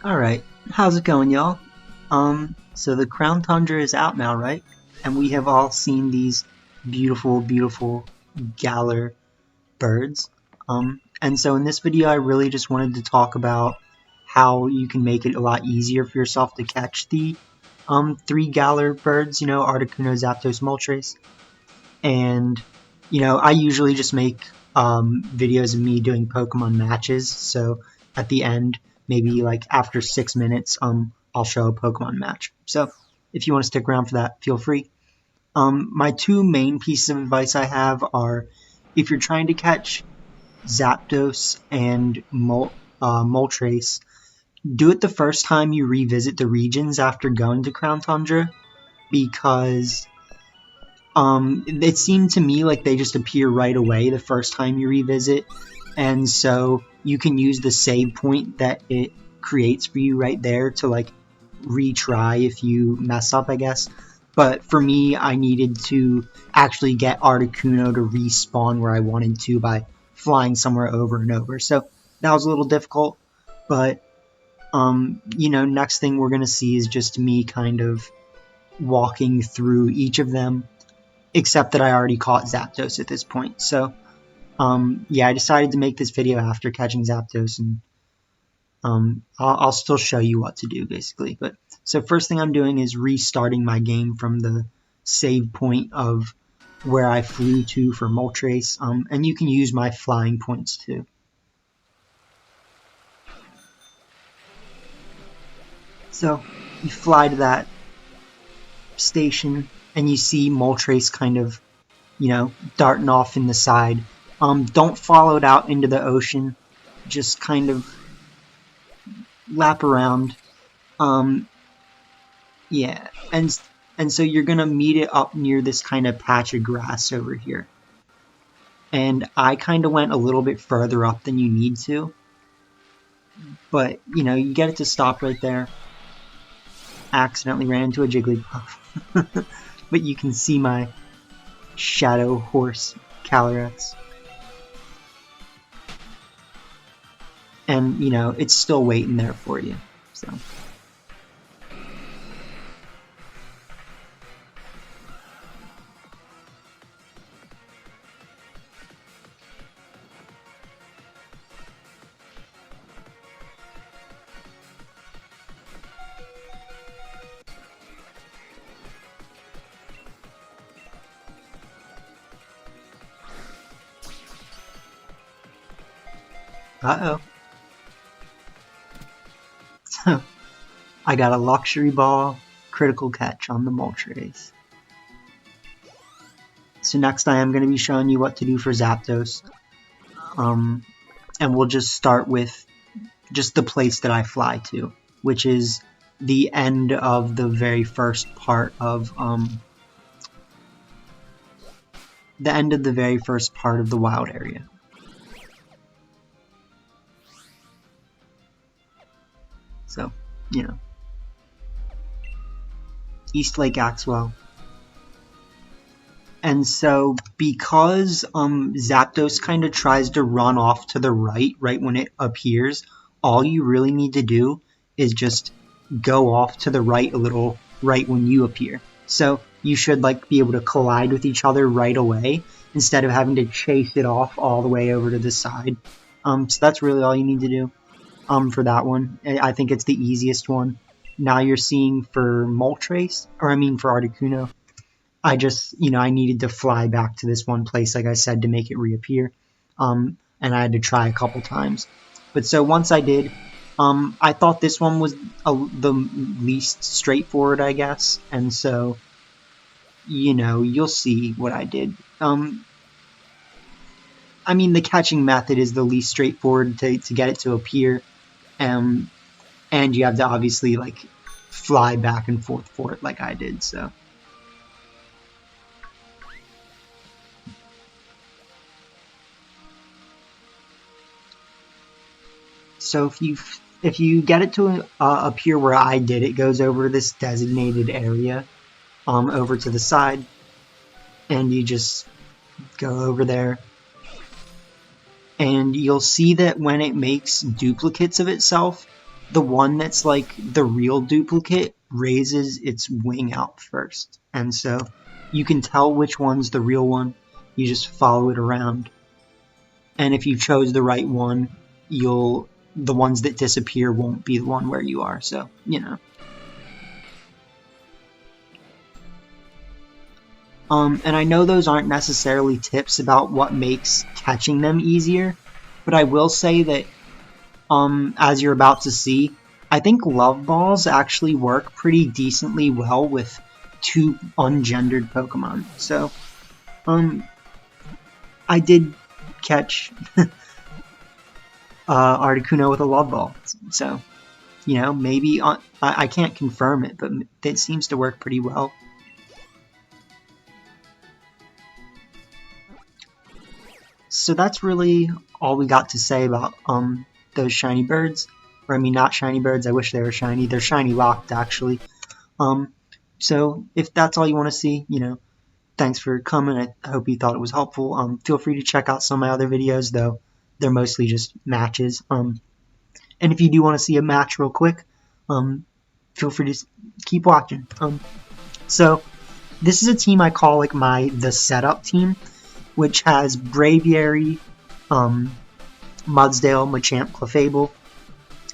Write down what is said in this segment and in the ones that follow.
Alright, how's it going, y'all? So the Crown Tundra is out now, right? And we have all seen these beautiful, beautiful Galar birds. And so in this video I really just wanted to talk about how you can make it a lot easier for yourself to catch the three Galar birds, Articuno, Zapdos, Moltres. And, I usually just make videos of me doing Pokemon matches, so at the end, maybe like after 6 minutes, I'll show a Pokemon match. So if you want to stick around for that, feel free. My two main pieces of advice I have are, if you're trying to catch Zapdos and Moltres, do it the first time you revisit the regions after going to Crown Tundra, because it seemed to me like they just appear right away the first time you revisit, and so you can use the save point that it creates for you right there to like retry if you mess up, I guess. But for me, I needed to actually get Articuno to respawn where I wanted to by flying somewhere over and over, so that was a little difficult. But next thing we're gonna see is just me kind of walking through each of them, except that I already caught Zapdos at this point. So, yeah, I decided to make this video after catching Zapdos, and I'll still show you what to do, basically. But so first thing I'm doing is restarting my game from the save point of where I flew to for Moltres, and you can use my flying points too. So, you fly to that station, and you see Moltres kind of, darting off in the side. Don't follow it out into the ocean. Just kind of lap around. Yeah, and so you're gonna meet it up near this kind of patch of grass over here. And I kind of went a little bit further up than you need to, but you get it to stop right there. Accidentally ran into a Jigglypuff. But you can see my shadow horse Calyrex. And, it's still waiting there for you. So. Uh-oh. So, I got a Luxury Ball critical catch on the Moltres. So next I am going to be showing you what to do for Zapdos. And we'll just start with just the place that I fly to, which is the end of the very first part of the wild area. So, East Lake Axwell. And so, because Zapdos kind of tries to run off to the right when it appears, all you really need to do is just go off to the right a little right when you appear. So, you should be able to collide with each other right away, instead of having to chase it off all the way over to the side. So that's really all you need to do. For that one. I think it's the easiest one. Now you're seeing for Moltres, for Articuno, I just, I needed to fly back to this one place, like I said, to make it reappear. And I had to try a couple times. But so once I did, I thought this one was the least straightforward, I guess. And so, you'll see what I did. The catching method is the least straightforward to get it to appear. And you have to obviously fly back and forth for it like I did. So if you get it to appear where I did, it goes over this designated area over to the side, and you just go over there. And you'll see that when it makes duplicates of itself, the one that's like the real duplicate raises its wing out first, and so you can tell which one's the real one. You just follow it around, and if you chose the right one, the ones that disappear won't be the one where you are, so you know. And I know those aren't necessarily tips about what makes catching them easier, but I will say that as you're about to see, I think Love Balls actually work pretty decently well with 2 ungendered Pokemon. So, I did catch Articuno with a Love Ball. So, you know, maybe I can't confirm it, but it seems to work pretty well. So that's really all we got to say about those shiny birds. Or I mean, not shiny birds, I wish they were shiny. They're shiny locked, actually. So if that's all you want to see, you know, thanks for coming. I hope you thought it was helpful. Feel free to check out some of my other videos, though they're mostly just matches. And if you do want to see a match real quick, feel free to keep watching. So this is a team I call like the setup team, which has Braviary, Mudsdale, Machamp, Clefable.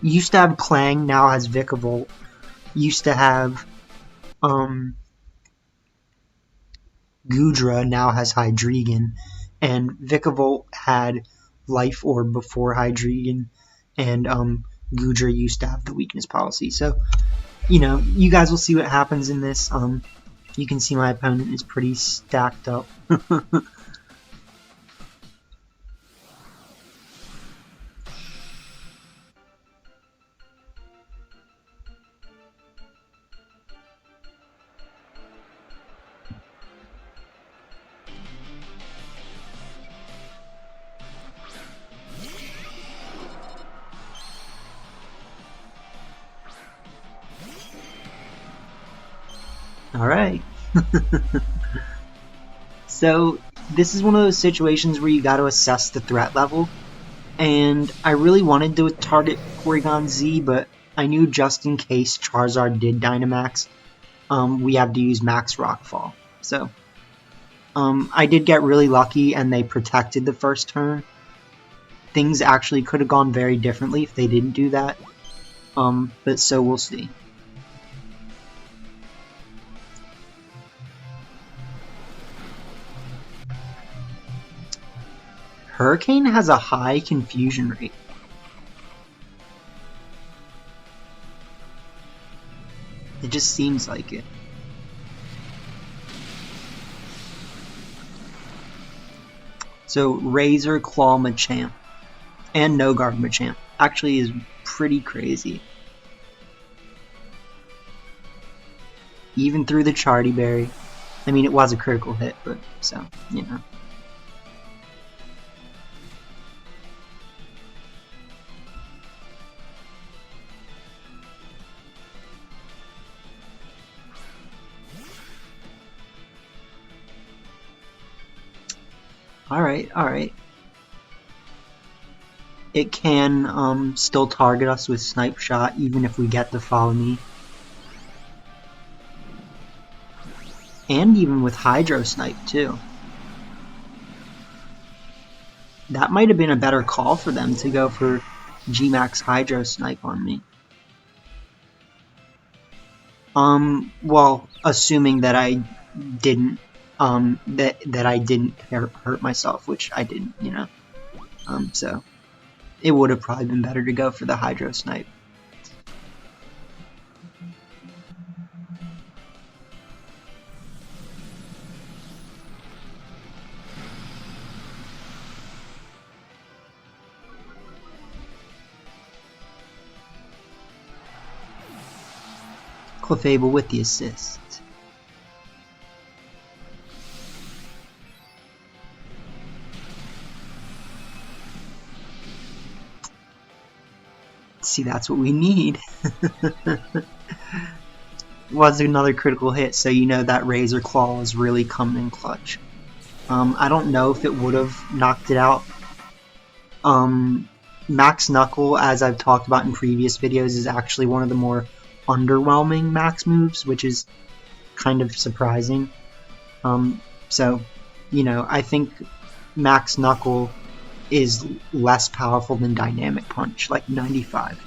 Used to have Clang, now has Vikavolt. Used to have Goodra, now has Hydreigon. And Vikavolt had Life Orb before Hydreigon. And Goodra used to have the weakness policy. So, you know, you guys will see what happens in this. You can see my opponent is pretty stacked up. Alright. So, this is one of those situations where you got to assess the threat level. And I really wanted to target Porygon Z, but I knew just in case Charizard did Dynamax, we have to use Max Rockfall. So, I did get really lucky and they protected the first turn. Things actually could have gone very differently if they didn't do that. But so we'll see. Hurricane has a high confusion rate. It just seems like it. So Razor Claw Machamp and No Guard Machamp actually is pretty crazy. Even through the Charty Berry. I mean, it was a critical hit, but so, you know. Alright. It can still target us with Snipe Shot even if we get the Follow Me. And even with Hydro Snipe too. That might have been a better call for them to go for G-Max Hydro Snipe on me. Well, assuming that I didn't that I didn't hurt myself, which I didn't, you know. So it would have probably been better to go for the Hydro Snipe. Clefable with the assist. See, that's what we need. Was another critical hit, so you know that Razor Claw is really coming in clutch. I don't know if it would have knocked it out Max Knuckle, as I've talked about in previous videos, is actually one of the more underwhelming max moves, which is kind of surprising. So, you know, I think Max Knuckle is less powerful than Dynamic Punch, like 95.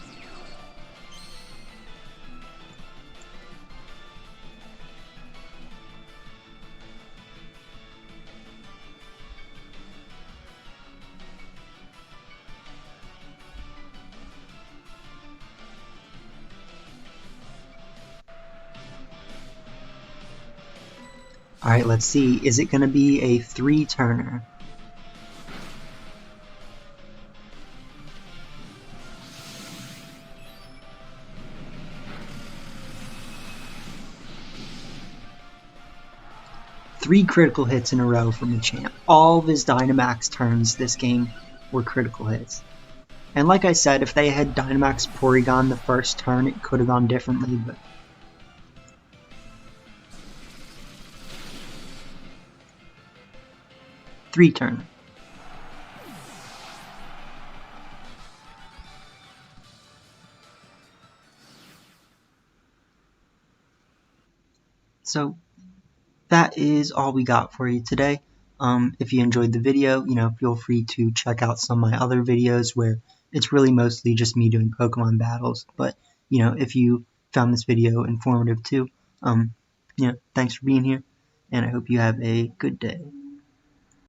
Alright, let's see. Is it going to be a 3-turner? Three critical hits in a row from the champ. All of his Dynamax turns this game were critical hits. And like I said, if they had Dynamax Porygon the first turn, it could have gone differently, but... Three-turner. So, that is all we got for you today. If you enjoyed the video, you know, feel free to check out some of my other videos where it's really mostly just me doing Pokemon battles. But, you know, if you found this video informative too, you know, thanks for being here, and I hope you have a good day.